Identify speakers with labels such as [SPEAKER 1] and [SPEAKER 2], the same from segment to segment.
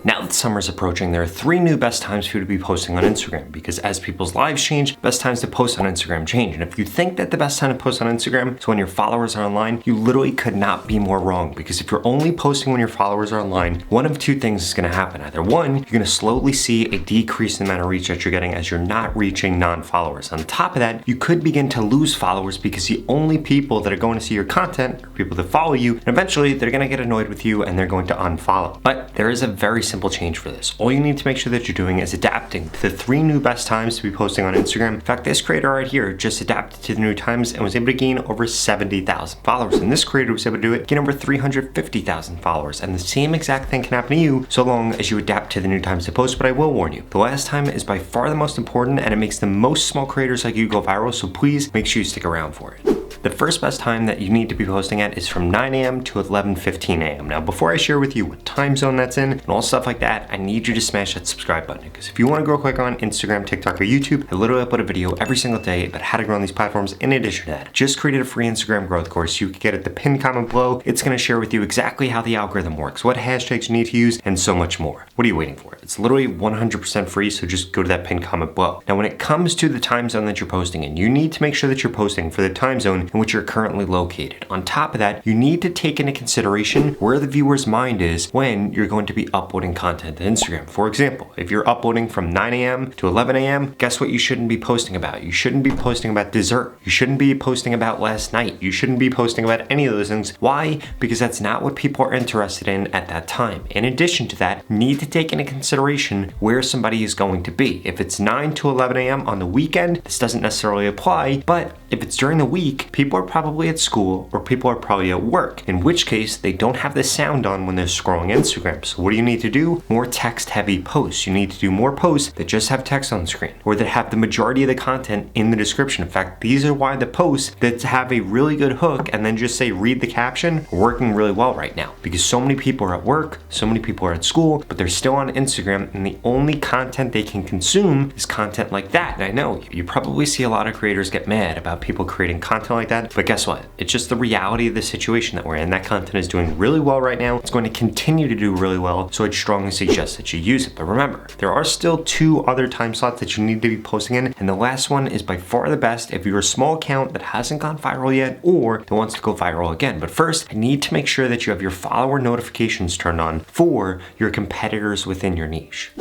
[SPEAKER 1] Now that summer's approaching, there are 3 new best times for you to be posting on Instagram, because as people's lives change, best times to post on Instagram change. And if you think that the best time to post on Instagram is when your followers are online, you literally could not be more wrong, because if you're only posting when your followers are online, one of 2 things is going to happen. Either one, you're going to slowly see a decrease in the amount of reach that you're getting as you're not reaching non-followers. On top of that, you could begin to lose followers because the only people that are going to see your content are people that follow you, and eventually they're going to get annoyed with you and they're going to unfollow. But there is a very simple change for this. All you need to make sure that you're doing is adapting to the 3 new best times to be posting on Instagram. In fact, this creator right here just adapted to the new times and was able to gain over 70,000 followers. And this creator was able to do it, gain over 350,000 followers. And the same exact thing can happen to you so long as you adapt to the new times to post. But I will warn you, the last time is by far the most important, and it makes the most small creators like you go viral. So please make sure you stick around for it. The first best time that you need to be posting at is from 9 a.m. to 11:15 a.m. Now, before I share with you what time zone that's in and all stuff like that, I need you to smash that subscribe button, because if you want to grow quick on Instagram, TikTok, or YouTube, I literally upload a video every single day about how to grow on these platforms. In addition to that, just created a free Instagram growth course. You can get it the pinned comment below. It's going to share with you exactly how the algorithm works, what hashtags you need to use, and so much more. What are you waiting for? It's literally 100% free, so just go to that pinned comment below. Now, when it comes to the time zone that you're posting in, you need to make sure that you're posting for the time zone in which you're currently located. On top of that, you need to take into consideration where the viewer's mind is when you're going to be uploading content to Instagram. For example, if you're uploading from 9 a.m. to 11 a.m., guess what you shouldn't be posting about? You shouldn't be posting about dessert. You shouldn't be posting about last night. You shouldn't be posting about any of those things. Why? Because that's not what people are interested in at that time. In addition to that, you need to take into consideration where somebody is going to be. If it's 9 to 11 a.m. on the weekend, this doesn't necessarily apply, but if it's during the week, people are probably at school or people are probably at work, in which case they don't have the sound on when they're scrolling Instagram. So what do you need to do? More text heavy posts. You need to do more posts that just have text on the screen, or that have the majority of the content in the description. In fact, these are why the posts that have a really good hook and then just say read the caption are working really well right now, because so many people are at work, so many people are at school, but they're still on Instagram, and the only content they can consume is content like that. And I know you probably see a lot of creators get mad about people creating content like that, but guess what? It's just the reality of the situation that we're in. That content is doing really well right now. It's going to continue to do really well, so I'd strongly suggest that you use it. But remember, there are still 2 other time slots that you need to be posting in, and the last one is by far the best if you're a small account that hasn't gone viral yet or that wants to go viral again. But first, I need to make sure that you have your follower notifications turned on for your competitors within your niche.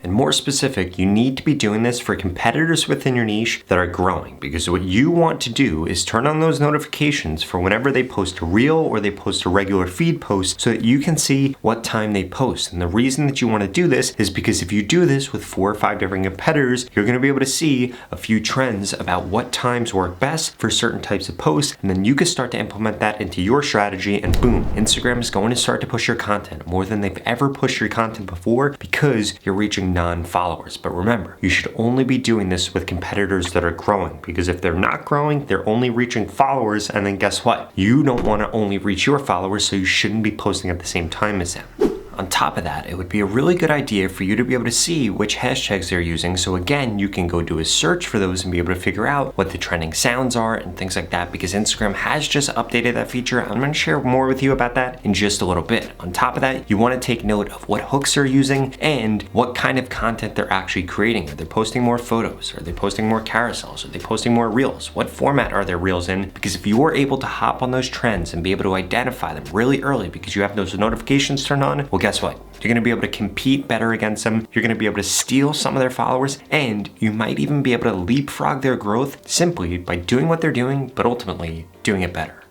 [SPEAKER 1] And more specific, you need to be doing this for competitors within your niche that are growing, because what you want to do is turn on those notifications for whenever they post a reel or they post a regular feed post, so that you can see what time they post. And the reason that you want to do this is because if you do this with 4 or 5 different competitors, you're going to be able to see a few trends about what times work best for certain types of posts, and then you can start to implement that into your strategy, and boom, Instagram is going to start to push your content more than they've ever pushed your content before, because you're reaching non-followers. But remember, you should only be doing this with competitors that are growing, because if they're not growing, they're only reaching followers, and then guess what? You don't want to only reach your followers, so you shouldn't be posting at the same time as them. On top of that, it would be a really good idea for you to be able to see which hashtags they're using. So again, you can go do a search for those and be able to figure out what the trending sounds are and things like that, because Instagram has just updated that feature. I'm going to share more with you about that in just a little bit. On top of that, you want to take note of what hooks they're using and what kind of content they're actually creating. Are they posting more photos? Are they posting more carousels? Are they posting more reels? What format are their reels in? Because if you are able to hop on those trends and be able to identify them really early because you have those notifications turned on, well, guess what? You're going to be able to compete better against them. You're going to be able to steal some of their followers, and you might even be able to leapfrog their growth simply by doing what they're doing, but ultimately doing it better.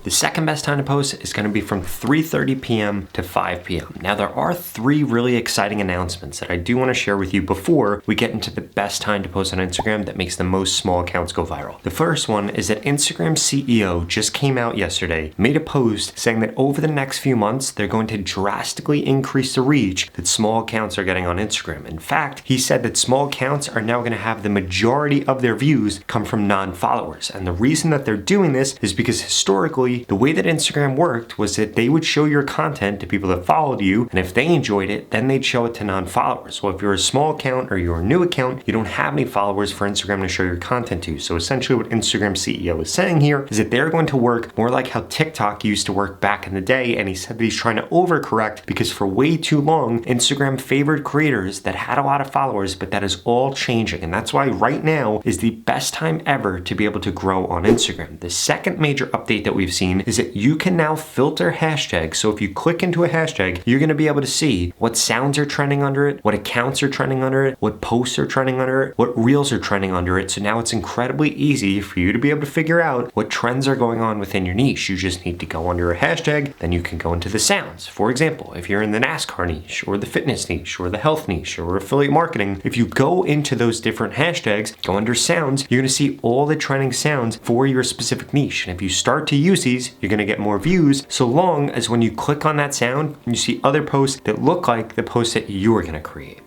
[SPEAKER 1] The second best time to post is going to be from 3:30 p.m. to 5 p.m. Now, there are 3 really exciting announcements that I do want to share with you before we get into the best time to post on Instagram that makes the most small accounts go viral. The first one is that Instagram's CEO just came out yesterday, made a post saying that over the next few months, they're going to drastically increase the reach that small accounts are getting on Instagram. In fact, he said that small accounts are now going to have the majority of their views come from non-followers. And the reason that they're doing this is because historically, essentially, the way that Instagram worked was that they would show your content to people that followed you, and if they enjoyed it, then they'd show it to non-followers. So if you're a small account or you're a new account, you don't have any followers for Instagram to show your content to. So essentially what Instagram CEO is saying here is that they're going to work more like how TikTok used to work back in the day, and he said that he's trying to overcorrect because for way too long, Instagram favored creators that had a lot of followers, but that is all changing. And that's why right now is the best time ever to be able to grow on Instagram. The second major update that we've seen is that you can now filter hashtags. So if you click into a hashtag, you're going to be able to see what sounds are trending under it, what accounts are trending under it, what posts are trending under it, what reels are trending under it. So now it's incredibly easy for you to be able to figure out what trends are going on within your niche. You just need to go under a hashtag, then you can go into the sounds. For example, if you're in the NASCAR niche or the fitness niche or the health niche or affiliate marketing, if you go into those different hashtags, go under sounds, you're going to see all the trending sounds for your specific niche. And if you start to use these, you're going to get more views so long as when you click on that sound, you see other posts that look like the posts that you are going to create.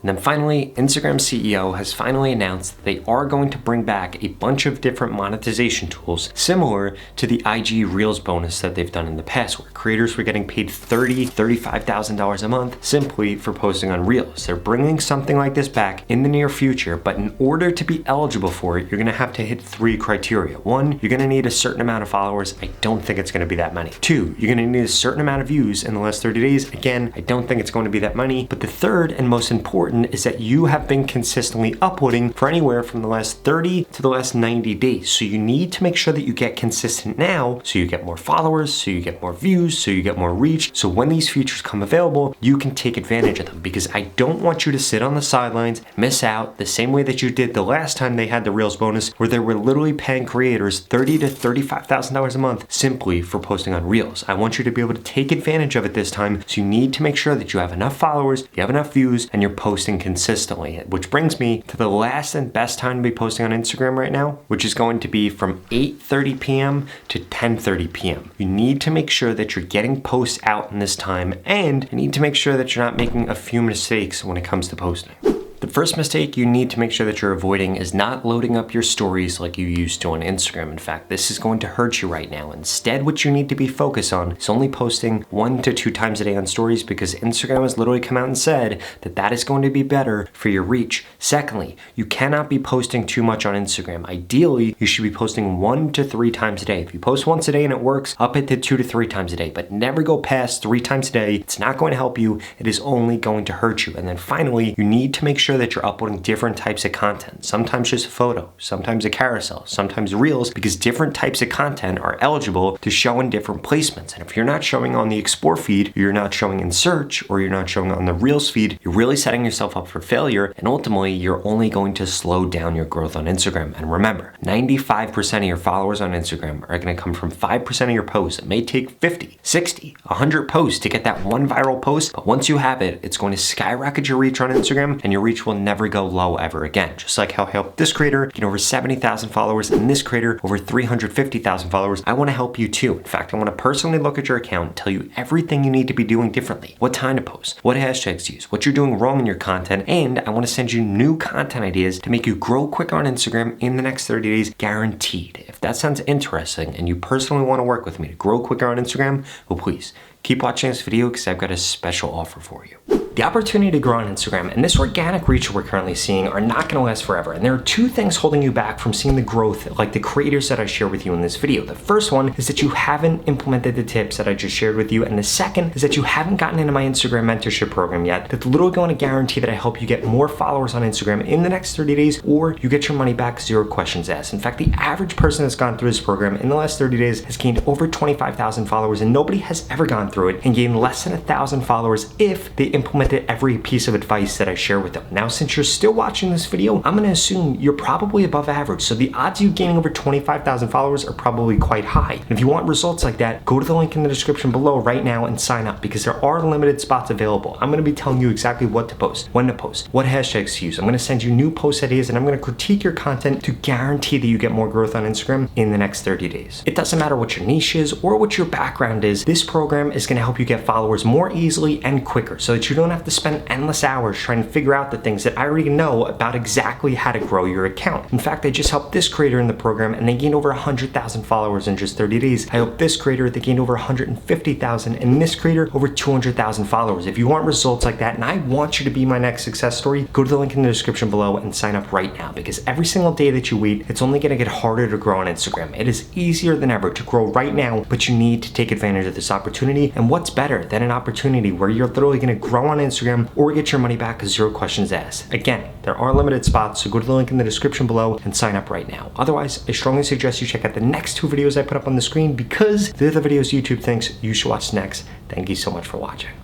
[SPEAKER 1] And then finally, Instagram CEO has finally announced that they are going to bring back a bunch of different monetization tools similar to the IG Reels bonus that they've done in the past, where creators were getting paid $30,000, $35,000 a month simply for posting on Reels. They're bringing something like this back in the near future, but in order to be eligible for it, you're gonna have to hit 3 criteria. 1, you're gonna need a certain amount of followers. I don't think it's gonna be that many. 2, you're gonna need a certain amount of views in the last 30 days. Again, I don't think it's going to be that many. But the third and most important is that you have been consistently uploading for anywhere from the last 30 to the last 90 days. So you need to make sure that you get consistent now so you get more followers, so you get more views, so you get more reach. So when these features come available, you can take advantage of them, because I don't want you to sit on the sidelines and miss out the same way that you did the last time they had the Reels bonus, where they were literally paying creators $30,000 to $35,000 a month simply for posting on Reels. I want you to be able to take advantage of it this time. So you need to make sure that you have enough followers, you have enough views, and you're posting consistently, which brings me to the last and best time to be posting on Instagram right now, which is going to be from 8:30 p.m. to 10:30 p.m. You need to make sure that you're getting posts out in this time, and you need to make sure that you're not making a few mistakes when it comes to posting. The first mistake you need to make sure that you're avoiding is not loading up your stories like you used to on Instagram. In fact, this is going to hurt you right now. Instead, what you need to be focused on is only posting 1 to 2 times a day on stories, because Instagram has literally come out and said that that is going to be better for your reach. Secondly, you cannot be posting too much on Instagram. Ideally, you should be posting 1 to 3 times a day. If you post once a day and it works, up it to 2 to 3 times a day, but never go past 3 times a day. It's not going to help you. It is only going to hurt you. And then finally, you need to make sure that you're uploading different types of content. Sometimes just a photo, sometimes a carousel, sometimes reels, because different types of content are eligible to show in different placements. And if you're not showing on the explore feed, you're not showing in search, or you're not showing on the reels feed, you're really setting yourself up for failure. And ultimately, you're only going to slow down your growth on Instagram. And remember, 95% of your followers on Instagram are going to come from 5% of your posts. It may take 50, 60, 100 posts to get that one viral post, but once you have it, it's going to skyrocket your reach on Instagram, and your reach will never go low ever again. Just like how I helped this creator get over 70,000 followers and this creator over 350,000 followers, I want to help you too. In fact, I want to personally look at your account and tell you everything you need to be doing differently, what time to post, what hashtags to use, what you're doing wrong in your content, and I want to send you new content ideas to make you grow quicker on Instagram in the next 30 days, guaranteed. If that sounds interesting and you personally want to work with me to grow quicker on Instagram, well, please keep watching this video, because I've got a special offer for you. The opportunity to grow on Instagram and this organic reach we're currently seeing are not going to last forever. And there are 2 things holding you back from seeing the growth like the creators that I share with you in this video. The first one is that you haven't implemented the tips that I just shared with you. And the second is that you haven't gotten into my Instagram mentorship program yet. That's literally going to guarantee that I help you get more followers on Instagram in the next 30 days, or you get your money back, 0 questions asked. In fact, the average person that's gone through this program in the last 30 days has gained over 25,000 followers, and nobody has ever gone through it and gained less than 1,000 followers if they implemented every piece of advice that I share with them. Now, since you're still watching this video, I'm gonna assume you're probably above average. So the odds of you gaining over 25,000 followers are probably quite high. And if you want results like that, go to the link in the description below right now and sign up, because there are limited spots available. I'm gonna be telling you exactly what to post, when to post, what hashtags to use. I'm gonna send you new post ideas, and I'm gonna critique your content to guarantee that you get more growth on Instagram in the next 30 days. It doesn't matter what your niche is or what your background is. This program is gonna help you get followers more easily and quicker so that you don't have to spend endless hours trying to figure out the things that I already know about exactly how to grow your account. In fact, I just helped this creator in the program and they gained over 100,000 followers in just 30 days. I helped this creator, they gained over 150,000, and this creator over 200,000 followers. If you want results like that and I want you to be my next success story, go to the link in the description below and sign up right now, because every single day that you wait, it's only gonna get harder to grow on Instagram. It is easier than ever to grow right now, but you need to take advantage of this opportunity. And what's better than an opportunity where you're literally gonna grow on Instagram or get your money back with 0 questions asked? Again, there are limited spots, so go to the link in the description below and sign up right now. Otherwise, I strongly suggest you check out the next 2 videos I put up on the screen, because they're the videos YouTube thinks you should watch next. Thank you so much for watching.